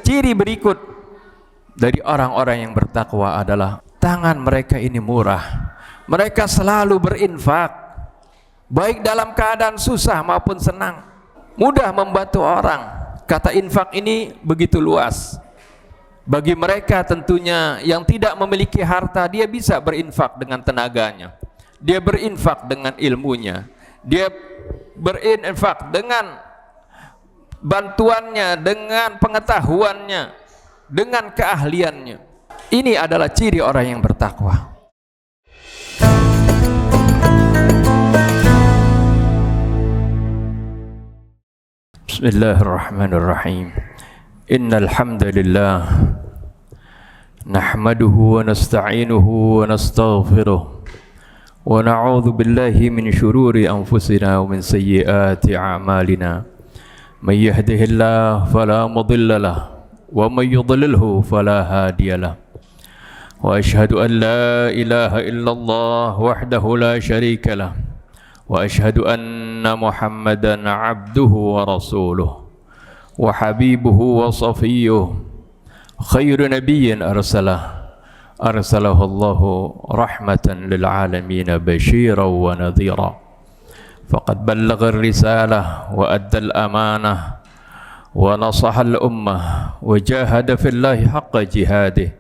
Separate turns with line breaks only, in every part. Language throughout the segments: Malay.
Ciri berikut dari orang-orang yang bertakwa adalah tangan mereka ini murah. Mereka selalu berinfak, baik dalam keadaan susah maupun senang, mudah membantu orang. Kata infak ini begitu luas. Bagi mereka tentunya yang tidak memiliki harta, dia bisa berinfak dengan tenaganya, dia berinfak dengan ilmunya, dia berinfak dengan bantuannya, dengan pengetahuannya, dengan keahliannya. Ini adalah ciri orang yang bertakwa. Bismillahirrahmanirrahim. Innal hamdalillah nahmaduhu wa nasta'inuhu wa nastaghfiruh wa na'udzu billahi min shururi anfusina wa min sayyiati a'malina. May yahdihillahu fala mudilla lahu wa may yudlilhu fala hadiya lahu. Wa asyhadu an la ilaha illallah wahdahu la syarika lahu wa asyhadu anna Muhammadan abduhu wa rasuluh wa habibuhu wa safiyyuh khairu nabiyyin arsalahu Allahu rahmatan lil alamin basyiran wa nadhira. Faqad ballagha ar-risalah wa adda al-amanah wa nasaha al-ummah wa jahada fillahi haqqa jihadih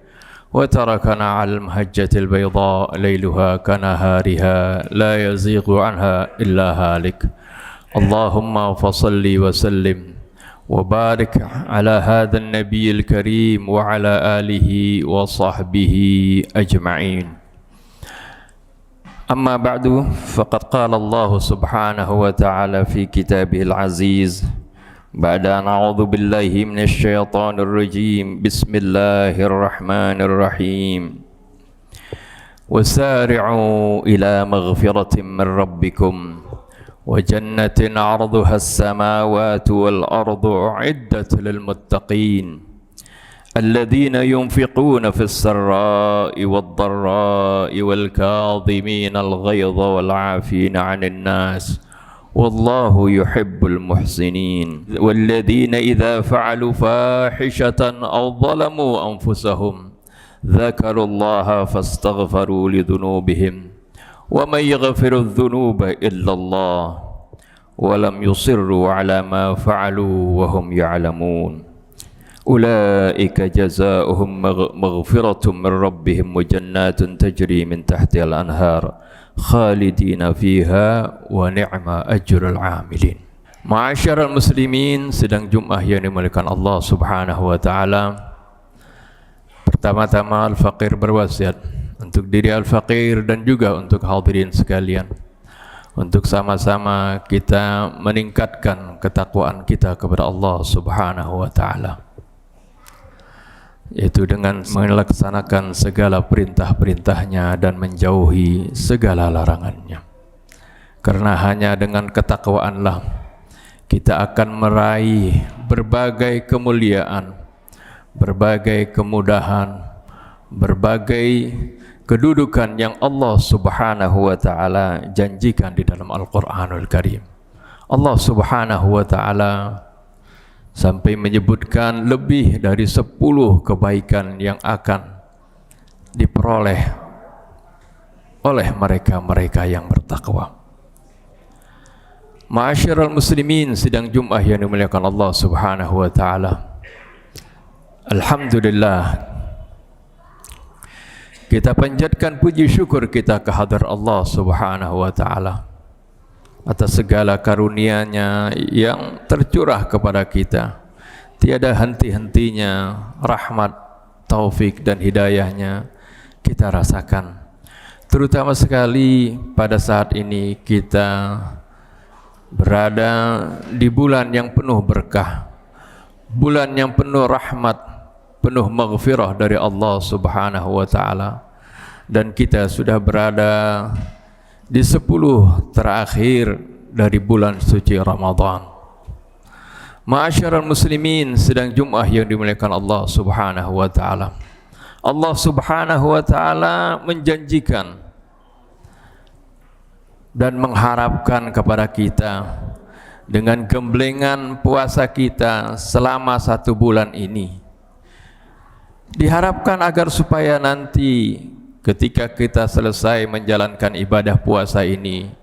wa tarakana 'alal mahajjatil bayda layluha kanahariha la yazighu 'anha illa halik. Allahumma fasalli wa sallim wa barik 'ala hadzal nabiyil karim wa 'ala alihi wa sahbihi ajma'in. Amma ba'du, faqad qala Allah subhanahu wa ta'ala fi kitabihil aziz ba'da na'udzu billahi minasy syaithanir rajim. Bismillahirrahmanirrahim. Wasari'u ila maghfiratin min rabbikum wa jannatin 'arduha as-samawati wal ardu 'iddat lil muttaqin الذين ينفقون في السراء والضراء والكاظمين الغيظ والعافين عن الناس والله يحب المحسنين والذين إذا فعلوا فاحشة أو ظلموا أنفسهم ذكروا الله فاستغفروا لذنوبهم ومن يغفر الذنوب إلا الله ولم يصروا على ما فعلوا وهم يعلمون أولئك جزاؤهم مغفرة من ربهم وجنات تجري من تحتها الأنهار خالدين فيها ونعم أجر العاملين. Ma'asyiral muslimin, sedang Jumat yang dimuliakan Allah subhanahu wa ta'ala. Pertama-tama Al-Faqir berwasiat untuk diri Al-Faqir dan juga untuk hadirin sekalian, untuk sama-sama kita meningkatkan ketakwaan kita kepada Allah subhanahu wa ta'ala, yaitu dengan melaksanakan segala perintah-perintahnya dan menjauhi segala larangannya. Karena hanya dengan ketakwaanlah kita akan meraih berbagai kemuliaan, berbagai kemudahan, berbagai kedudukan yang Allah subhanahu wa ta'ala janjikan di dalam Al-Quranul Karim. Allah subhanahu wa ta'ala sampai menyebutkan lebih dari 10 kebaikan yang akan diperoleh oleh mereka-mereka yang bertakwa. Ma'asyiral muslimin, sidang Jumat yang dimuliakan Allah subhanahu wa ta'ala, alhamdulillah, kita panjatkan puji syukur kita kehadrat Allah subhanahu wa ta'ala atas segala karunia-Nya yang tercurah kepada kita. Tiada henti-hentinya rahmat, taufik dan hidayah-Nya kita rasakan. Terutama sekali pada saat ini kita berada di bulan yang penuh berkah, bulan yang penuh rahmat, penuh maghfirah dari Allah subhanahu wa ta'ala, dan kita sudah berada di 10 terakhir dari bulan suci Ramadan. Ma'asyiral muslimin, sedang Jumat yang dimuliakan Allah subhanahu wa ta'ala, Allah subhanahu wa ta'ala menjanjikan dan mengharapkan kepada kita dengan gemblengan puasa kita selama 1 bulan ini, Diharapkan agar supaya nanti ketika kita selesai menjalankan ibadah puasa ini,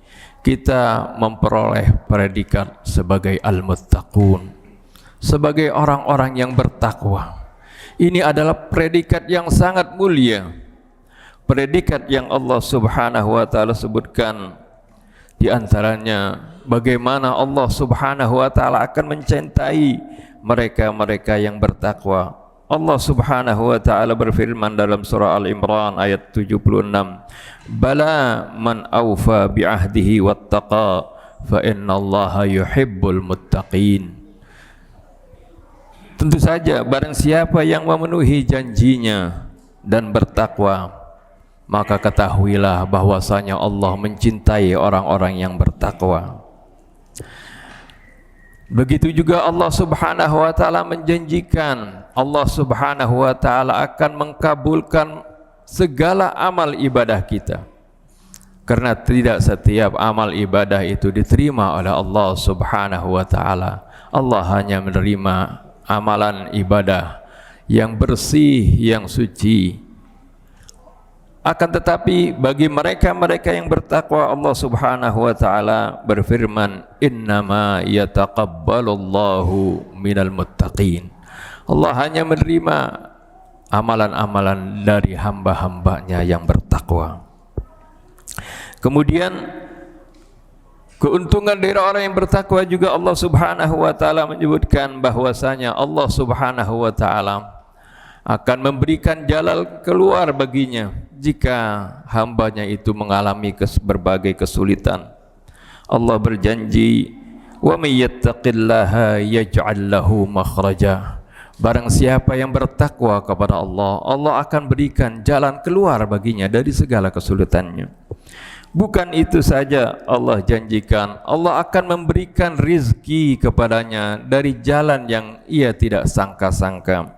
kita memperoleh predikat sebagai al-muttaqun, sebagai orang-orang yang bertakwa. Ini adalah predikat yang sangat mulia, predikat yang Allah Subhanahu wa taala sebutkan. Di antaranya bagaimana Allah Subhanahu wa taala akan mencintai mereka-mereka yang bertakwa. Allah Subhanahu wa taala berfirman dalam surah Al-Imran ayat 76, "Bala man awfa bi ahdihi wattaqa fa innallaha yuhibbul muttaqin." Tentu saja barang siapa yang memenuhi janjinya dan bertakwa, maka ketahuilah bahwasanya Allah mencintai orang-orang yang bertakwa. Begitu juga Allah Subhanahu wa taala menjanjikan, Allah Subhanahu wa taala akan mengkabulkan segala amal ibadah kita. Karena tidak setiap amal ibadah itu diterima oleh Allah Subhanahu wa taala. Allah hanya menerima amalan ibadah yang bersih, yang suci. Akan tetapi bagi mereka-mereka yang bertakwa, Allah Subhanahu wa taala berfirman, "Innama yataqabbalullahu minal muttaqin." Allah hanya menerima amalan-amalan dari hamba-hambanya yang bertakwa. Kemudian keuntungan dari orang yang bertakwa juga Allah Subhanahu wa taala menyebutkan bahwasanya Allah Subhanahu wa taala akan memberikan jalan keluar baginya jika hambanya itu mengalami berbagai kesulitan. Allah berjanji, "Wa may yattaqillaha yaj'al lahu makhraja." Barang siapa yang bertakwa kepada Allah, Allah akan berikan jalan keluar baginya dari segala kesulitannya. Bukan itu saja, Allah janjikan Allah akan memberikan rizki kepadanya dari jalan yang ia tidak sangka-sangka.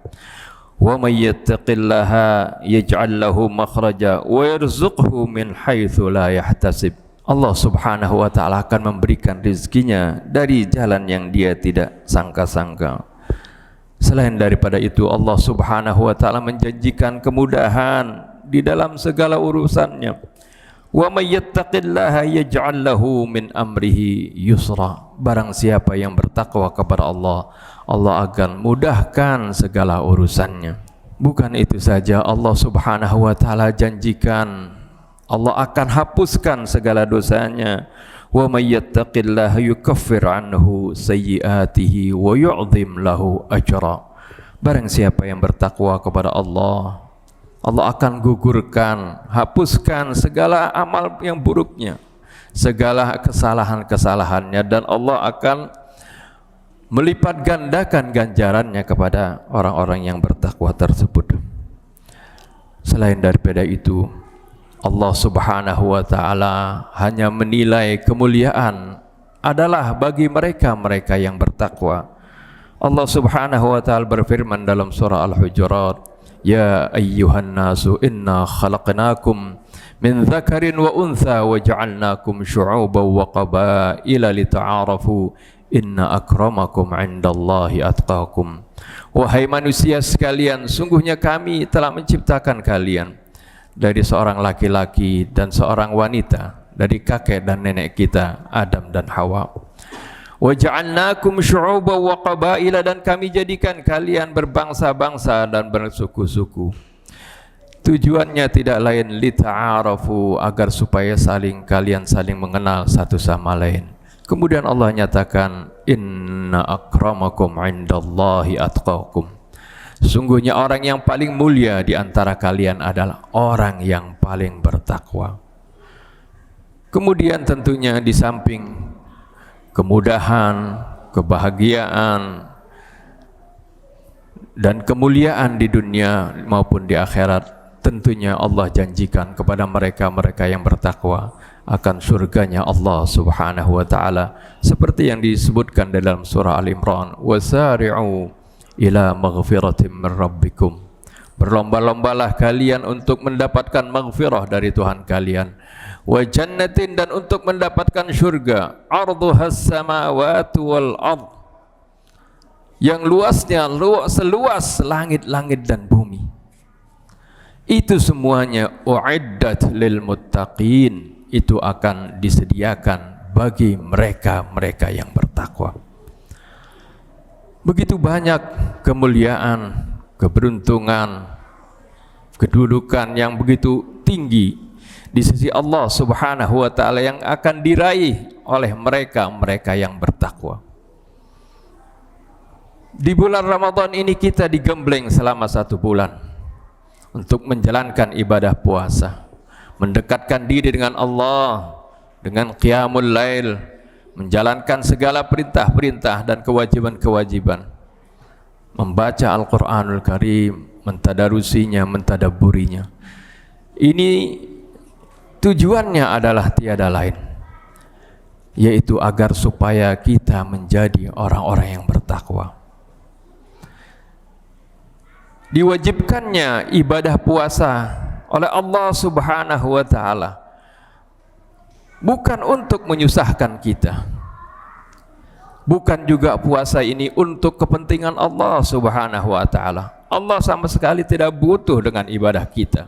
Wa may yattaqillaha yaj'al lahu makhraja wa yarzuqhu min haitsu la yahtasib. Allah Subhanahu wa taala akan memberikan rezekinya dari jalan yang dia tidak sangka-sangka. Selain daripada itu, Allah Subhanahu wa taala menjanjikan kemudahan di dalam segala urusannya. Wa may yattaqillaha yaj'al lahu min amrihi yusra. Barang siapa yang bertakwa kepada Allah, Allah akan mudahkan segala urusannya. Bukan itu saja, Allah Subhanahu wa taala janjikan Allah akan hapuskan segala dosanya. Wa may yattaqillaha yukaffir anhu sayyi'atihi wa yu'dhim lahu ajra. Barang siapa yang bertakwa kepada Allah, Allah akan gugurkan, hapuskan segala amal yang buruknya, segala kesalahan-kesalahannya, dan Allah akan melipat gandakan ganjarannya kepada orang-orang yang bertakwa tersebut. Selain daripada itu, Allah Subhanahu wa taala hanya menilai kemuliaan adalah bagi mereka-mereka yang bertakwa. Allah Subhanahu wa taala berfirman dalam surah Al-Hujurat, "Ya ayyuhan nasu inna khalaqnakum min dzakarin wa untha wa ja'alnakum syu'uban wa qabaila lita'arafu inna akramakum 'indallahi atqakum." Wahai manusia sekalian, sungguhnya kami telah menciptakan kalian dari seorang laki-laki dan seorang wanita, dari kakek dan nenek kita Adam dan Hawa. Wa ja'alnakum syu'uban wa qabaila, dan kami jadikan kalian berbangsa-bangsa dan bersuku-suku. Tujuannya tidak lain lita'arafu, agar supaya kalian saling mengenal satu sama lain. Kemudian Allah nyatakan, "Inna akramakum 'indallahi atqakum." Sungguhnya orang yang paling mulia di antara kalian adalah orang yang paling bertakwa. Kemudian tentunya di samping kemudahan, kebahagiaan, dan kemuliaan di dunia maupun di akhirat, tentunya Allah janjikan kepada mereka-mereka yang bertakwa akan surganya Allah Subhanahu wa taala, seperti yang disebutkan dalam surah Al-Imran, "Wasari'u ila maghfiratin min rabbikum." Berlomba-lombalah kalian untuk mendapatkan maghfirah dari Tuhan kalian, wa jannatin, dan untuk mendapatkan syurga, arduhas samawati wal ard, yang luasnya seluas langit-langit dan bumi. Itu semuanya uiddat lil muttaqin, itu akan disediakan bagi mereka-mereka yang bertakwa. Begitu banyak kemuliaan, keberuntungan, kedudukan yang begitu tinggi di sisi Allah Subhanahu wa taala yang akan diraih oleh mereka-mereka yang bertakwa. Di bulan Ramadan ini kita digembleng selama 1 bulan untuk menjalankan ibadah puasa, mendekatkan diri dengan Allah dengan qiyamul lail, menjalankan segala perintah-perintah dan kewajiban-kewajiban, membaca Al-Quranul Karim, mentadarusinya, mentadabburinya. Ini tujuannya adalah tiada lain, yaitu agar supaya kita menjadi orang-orang yang bertakwa. Diwajibkannya ibadah puasa oleh Allah Subhanahu wa taala bukan untuk menyusahkan kita, bukan juga puasa ini untuk kepentingan Allah Subhanahu wa taala. Allah sama sekali tidak butuh dengan ibadah kita,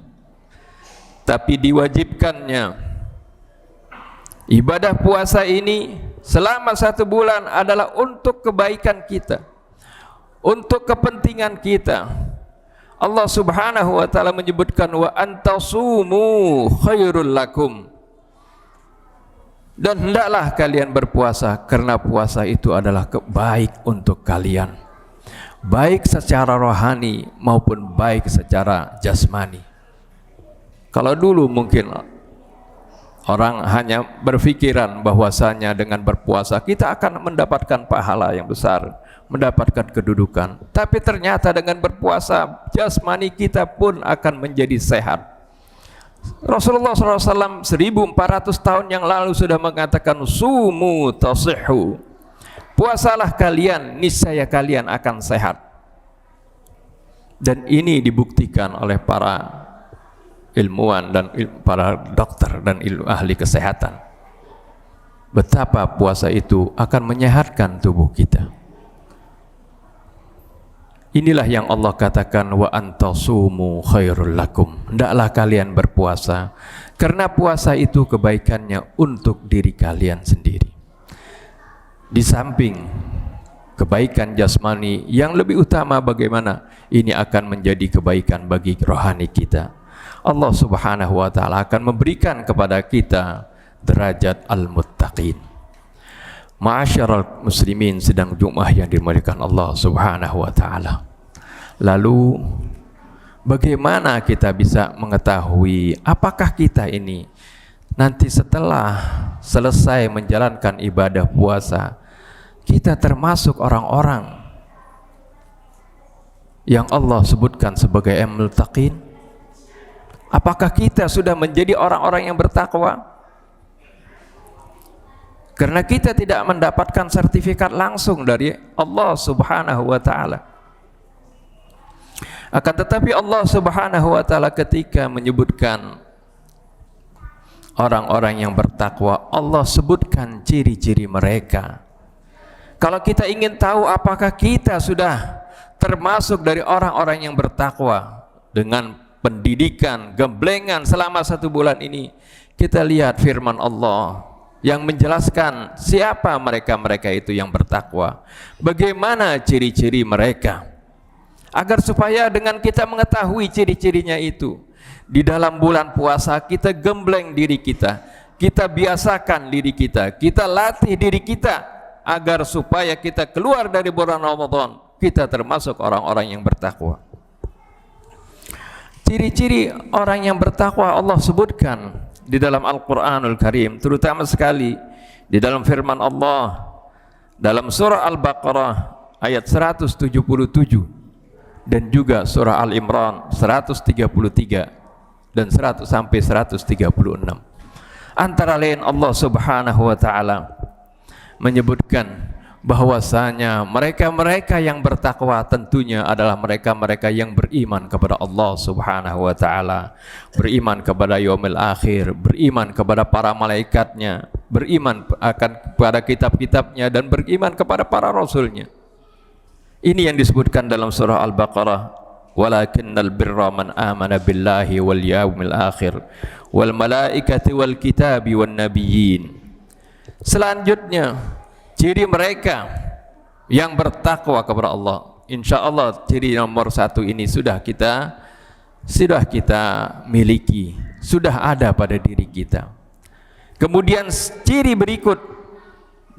tapi diwajibkannya ibadah puasa ini selama 1 bulan adalah untuk kebaikan kita, untuk kepentingan kita. Allah Subhanahu wa taala menyebutkan wa antasumu khairul lakum, dan hendaklah kalian berpuasa karena puasa itu adalah baik untuk kalian, baik secara rohani maupun baik secara jasmani. Kalau dulu mungkin orang hanya berpikiran bahwasanya dengan berpuasa kita akan mendapatkan pahala yang besar, mendapatkan kedudukan, tapi ternyata dengan berpuasa jasmani kita pun akan menjadi sehat. Rasulullah SAW 1400 tahun yang lalu sudah mengatakan sumu tasihhu, puasalah kalian niscaya kalian akan sehat. Dan ini dibuktikan oleh para ilmuwan dan para dokter dan ahli kesehatan, betapa puasa itu akan menyehatkan tubuh kita. Inilah yang Allah katakan wa antasumu khairul lakum, hendaklah kalian berpuasa karena puasa itu kebaikannya untuk diri kalian sendiri. Di samping kebaikan jasmani yang lebih utama, bagaimana ini akan menjadi kebaikan bagi rohani kita. Allah Subhanahu wa taala akan memberikan kepada kita derajat al-muttaqin. Ma'asyiral muslimin sedang Jumat yang dimuliakan Allah Subhanahu wa taala. Lalu bagaimana kita bisa mengetahui apakah kita ini nanti setelah selesai menjalankan ibadah puasa kita termasuk orang-orang yang Allah sebutkan sebagai al-muttaqin? Apakah kita sudah menjadi orang-orang yang bertakwa? Karena kita tidak mendapatkan sertifikat langsung dari Allah Subhanahu wa taala. Akan tetapi Allah Subhanahu wa taala ketika menyebutkan orang-orang yang bertakwa, Allah sebutkan ciri-ciri mereka. Kalau kita ingin tahu apakah kita sudah termasuk dari orang-orang yang bertakwa dengan pendidikan, gemblengan selama 1 bulan ini, kita lihat firman Allah yang menjelaskan siapa mereka-mereka itu yang bertakwa, bagaimana ciri-ciri mereka, agar supaya dengan kita mengetahui ciri-cirinya itu, di dalam bulan puasa kita gembleng diri kita, kita biasakan diri kita, kita latih diri kita, agar supaya kita keluar dari bulan Ramadan kita termasuk orang-orang yang bertakwa. Ciri-ciri orang yang bertakwa Allah sebutkan di dalam Al-Quranul Karim, terutama sekali di dalam firman Allah dalam surah Al-Baqarah ayat 177 dan juga surah Al-Imran 133 dan 100 sampai 136. Antara lain Allah Subhanahu wa taala menyebutkan bahwasanya mereka-mereka yang bertakwa tentunya adalah mereka-mereka yang beriman kepada Allah Subhanahu wa taala, beriman kepada yaumil akhir, beriman kepada para malaikatnya, beriman akan kepada kitab-kitabnya, dan beriman kepada para rasulnya. Ini yang disebutkan dalam surah Al-Baqarah walakinnal birra man amana billahi wal yaumil akhir wal malaikati wal kitabi wan nabiyyin. Selanjutnya ciri mereka yang bertakwa kepada Allah, insyaallah ciri nomor 1 ini sudah kita miliki, sudah ada pada diri kita. Kemudian ciri berikut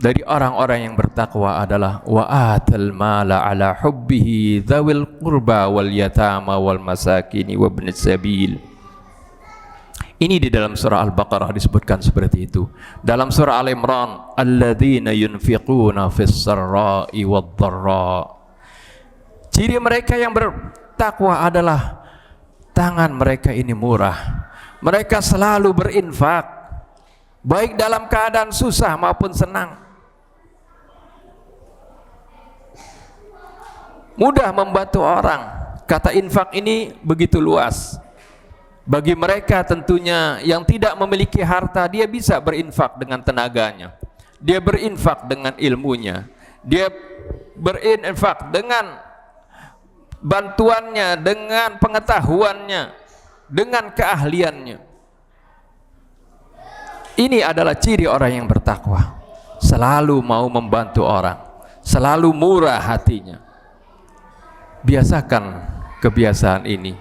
dari orang-orang yang bertakwa adalah wa atal mala ala hubbihi dzawil qurba wal yatama wal masakin wa ibnis sabil. Ini di dalam surah Al-Baqarah disebutkan seperti itu. Dalam surah Al-Imran, alladzina yunfiquna fis sarra'i wad dharra. Ciri mereka yang bertakwa adalah tangan mereka ini murah. Mereka selalu berinfak, baik dalam keadaan susah maupun senang. Mudah membantu orang. Kata infak ini begitu luas. Bagi mereka tentunya yang tidak memiliki harta, dia bisa berinfak dengan tenaganya, dia berinfak dengan ilmunya, dia berinfak dengan bantuannya, dengan pengetahuannya, dengan keahliannya. Ini adalah ciri orang yang bertakwa, selalu mau membantu orang, selalu murah hatinya. Biasakan kebiasaan ini,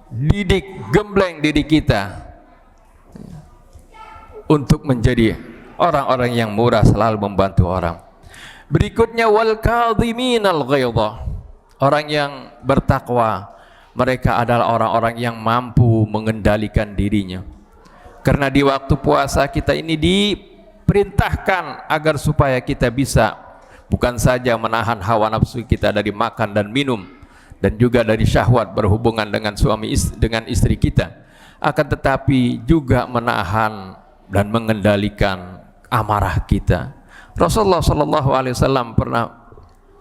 didik, gembleng diri kita untuk menjadi orang-orang yang murah, selalu membantu orang. Berikutnya wal kadhiminal ghaidha. Orang yang bertakwa, mereka adalah orang-orang yang mampu mengendalikan dirinya. Karena di waktu puasa kita ini diperintahkan agar supaya kita bisa bukan saja menahan hawa nafsu kita dari makan dan minum, dan juga dari syahwat berhubungan dengan dengan istri kita, akan tetapi juga menahan dan mengendalikan amarah kita. Rasulullah SAW pernah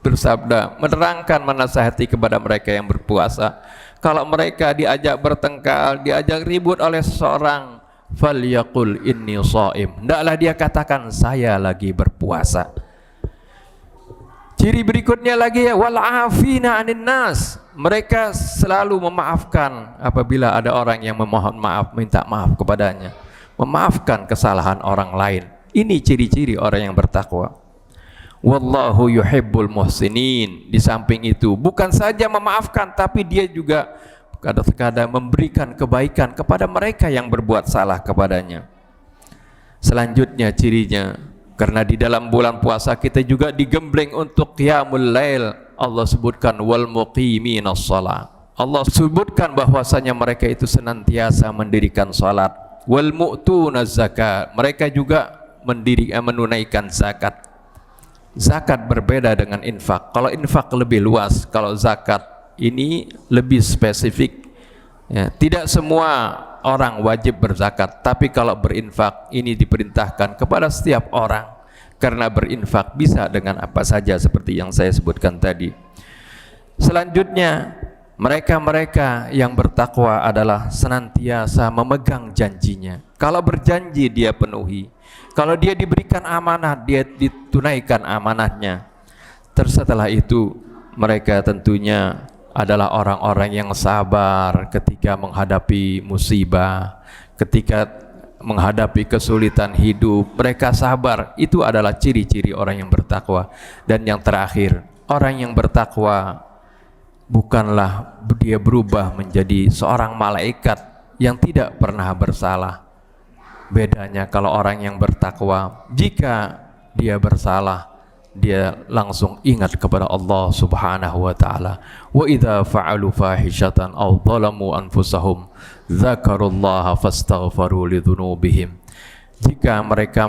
bersabda, menerangkan, menasihati kepada mereka yang berpuasa, kalau mereka diajak bertengkar, diajak ribut oleh seseorang, falyaqul inni shaim, hendaklah dia katakan saya lagi berpuasa. Ciri berikutnya lagi wal afina 'anin nas. Mereka selalu memaafkan apabila ada orang yang memohon maaf, minta maaf kepadanya, memaafkan kesalahan orang lain. Ini ciri-ciri orang yang bertakwa. Wallahu yuhibbul muhsinin. Di samping itu bukan saja memaafkan, tapi dia juga kadang-kadang memberikan kebaikan kepada mereka yang berbuat salah kepadanya. Selanjutnya cirinya, karena di dalam bulan puasa kita juga digembleng untuk qiyamul lail. Allah sebutkan wal muqiminas shalah. Allah sebutkan bahwasanya mereka itu senantiasa mendirikan salat. Wal mu'tunaz zakat. Mereka juga menunaikan zakat. Zakat berbeda dengan infak. Kalau infak lebih luas, kalau zakat ini lebih spesifik. Ya, tidak semua orang wajib berzakat, tapi kalau berinfak ini diperintahkan kepada setiap orang, karena berinfak bisa dengan apa saja seperti yang saya sebutkan tadi. Selanjutnya, mereka-mereka yang bertakwa adalah senantiasa memegang janjinya. Kalau berjanji dia penuhi, kalau dia diberikan amanah dia ditunaikan amanahnya. Setelah itu mereka tentunya adalah orang-orang yang sabar ketika menghadapi musibah, ketika menghadapi kesulitan hidup. Mereka sabar. Itu adalah ciri-ciri orang yang bertakwa. Dan yang terakhir, orang yang bertakwa bukanlah dia berubah menjadi seorang malaikat yang tidak pernah bersalah. Bedanya kalau orang yang bertakwa, jika dia bersalah, dia langsung ingat kepada Allah Subhanahu wa taala. Wa idza fa'alu fahishatan aw zalamu anfusahum dzakarullaha fastaghfaru lidzunubihim. Jika mereka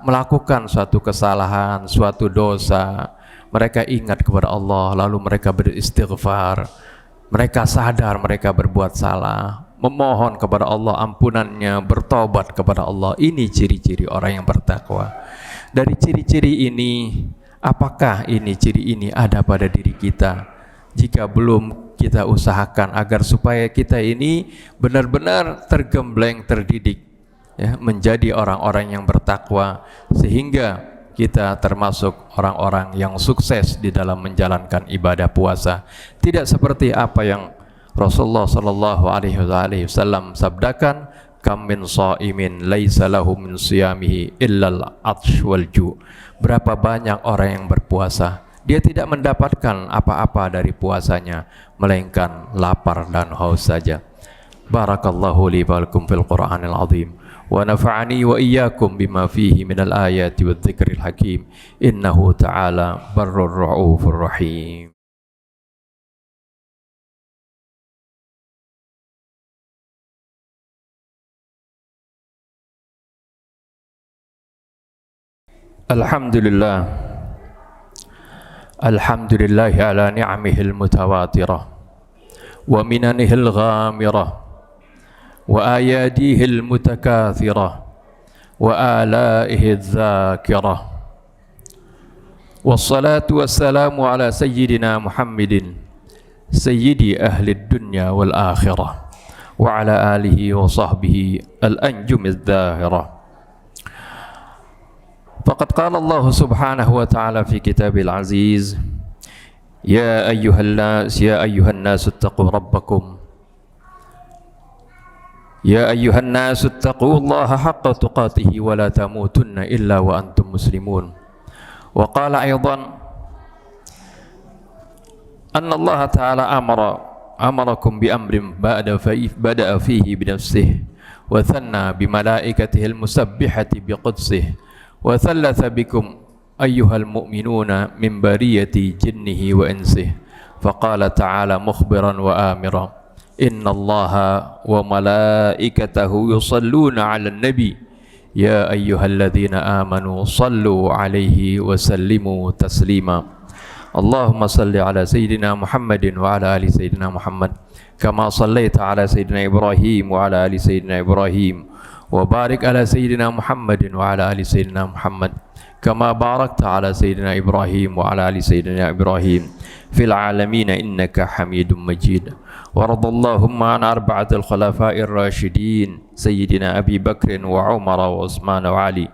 melakukan suatu kesalahan, suatu dosa, mereka ingat kepada Allah, lalu mereka beristighfar. Mereka sadar mereka berbuat salah, memohon kepada Allah ampunannya, bertobat kepada Allah. Ini ciri-ciri orang yang bertakwa. Dari ciri-ciri ini, apakah ini ciri ini ada pada diri kita? Jika belum, kita usahakan agar supaya kita ini benar-benar tergembleng, terdidik, ya, menjadi orang-orang yang bertakwa, sehingga kita termasuk orang-orang yang sukses di dalam menjalankan ibadah puasa. Tidak seperti apa yang Rasulullah sallallahu alaihi wasallam sabdakan, kam min shaimin laisa lahu min siyamihi illal atsh wal ju. Berapa banyak orang yang berpuasa, dia tidak mendapatkan apa-apa dari puasanya melainkan lapar dan haus saja. Barakallahu li wa lakum fil Qur'anil azim wa nafa'ani wa iyyakum bima fihi minal ayati wadh-dhikril hakim innahu ta'ala barrur ra'ufur rahim. Alhamdulillah, alhamdulillahi ala ni'amihil mutawatirah wa minanihil ghamirah wa ayadihil mutakathirah wa alaihil dzakirah. Wassalatu wassalamu ala sayyidina Muhammadin sayyidi ahli dunya wal akhirah wa ala alihi wa sahbihi al-anjumiz dzahirah. Faqad qala Allah subhanahu wa ta'ala fi kitabil aziz, ya ayyuhan nas ittaqu rabbakum ya ayyuhan nas ittaqullaha haqqa tuqatih wa la tamutunna illa wa antum muslimun. Wa qala aidan anna Allah ta'ala amarakum bi amrin bada'a fihi bi nafsihi wa thanna bi malaikatihi al-musabbihati bi qudsihi wa thalatha bikum ayyuhal mu'minuna min bariyati jinnihi wa insihi. Faqala ta'ala mukhbiran wa amira, inna allaha wa malaikatahu yusalluna 'alan nabi ya ayyuhalladzina amanu sallu 'alaihi wa sallimu taslima. Allahumma salli 'ala sayyidina Muhammadin wa 'ala ali sayyidina Muhammad kama sallaita 'ala sayyidina Ibrahim wa 'ala ali sayyidina Ibrahim wa barik 'ala sayyidina Muhammadin wa 'ala ali sayyidina Muhammad kama barakta 'ala sayyidina Ibrahim wa 'ala ali sayyidina Ibrahim fil 'alamin innaka Hamidum Majid. Wa radallahumma an arba'atil khulafa'ir rasyidin sayyidina Abi Bakr wa Umar wa Utsman wa Ali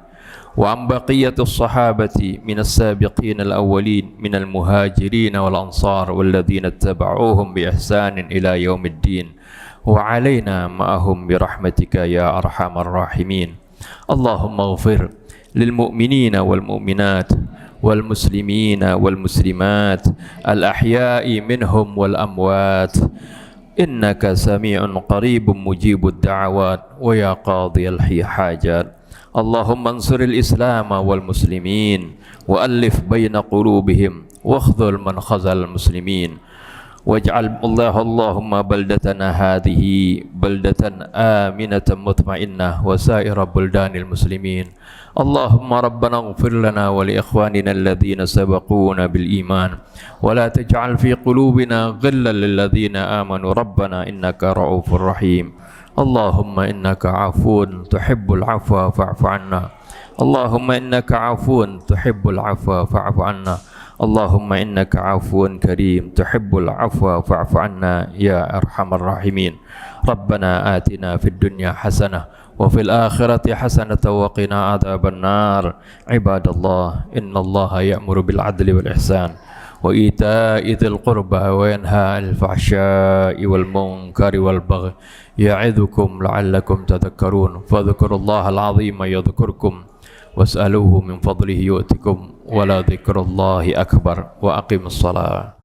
wa an baqiyatis sahabati minas sabiqin al-awwalin minal muhajirin wal ansar wal ladzina ittaba'uuhum bi ihsanin ila yaumiddin wa alaina ma'ahum bi rahmatika ya arhamar rahimin. Allahumma ighfir lil mu'minina wal mu'minat wal muslimina wal muslimat al ahya'i minhum wal amwat innaka sami'un qaribun mujibud da'awat wa ya qadiyal hajat. Allahumma ansuril islam wal muslimin wa alif baina qulubihim wa akhdhul man khazal muslimin waj'al Allahumma baldatana hadhihi baldatan aminatan mutmainnah wa sa'ira buldanil muslimin. Allahumma rabbana ighfir lana wa li ikhwanina alladhina sabaquna bil iman wa la taj'al fi qulubina ghillan lil ladzina amanu rabbana innaka ra'ufur rahim. Allahumma innaka 'afuwun tuhibbul 'afwa fa'fu 'anna. Allahumma innaka 'afuwun tuhibbul 'afwa fa'fu 'anna. Allahumma innaka 'afuwun karim tuhibbul 'afwa fa'fu 'anna ya arhamar rahimin. Rabbana atina fid dunya hasanah wa fil akhirati hasanatan wa qina adzaban nar. Ibadallah, innallaha ya'muru bil 'adli wal ihsan wa ita'i dzil qurba wa yanha 'anil fahsya'i wal munkari wal baghi ya'idzukum la'allakum tadhakkarun. Fadhkurullahal 'azima yadhkurkum was'aluhu min fadlihi yu'tikum wa la dzikrullahi akbar wa aqimus shalah.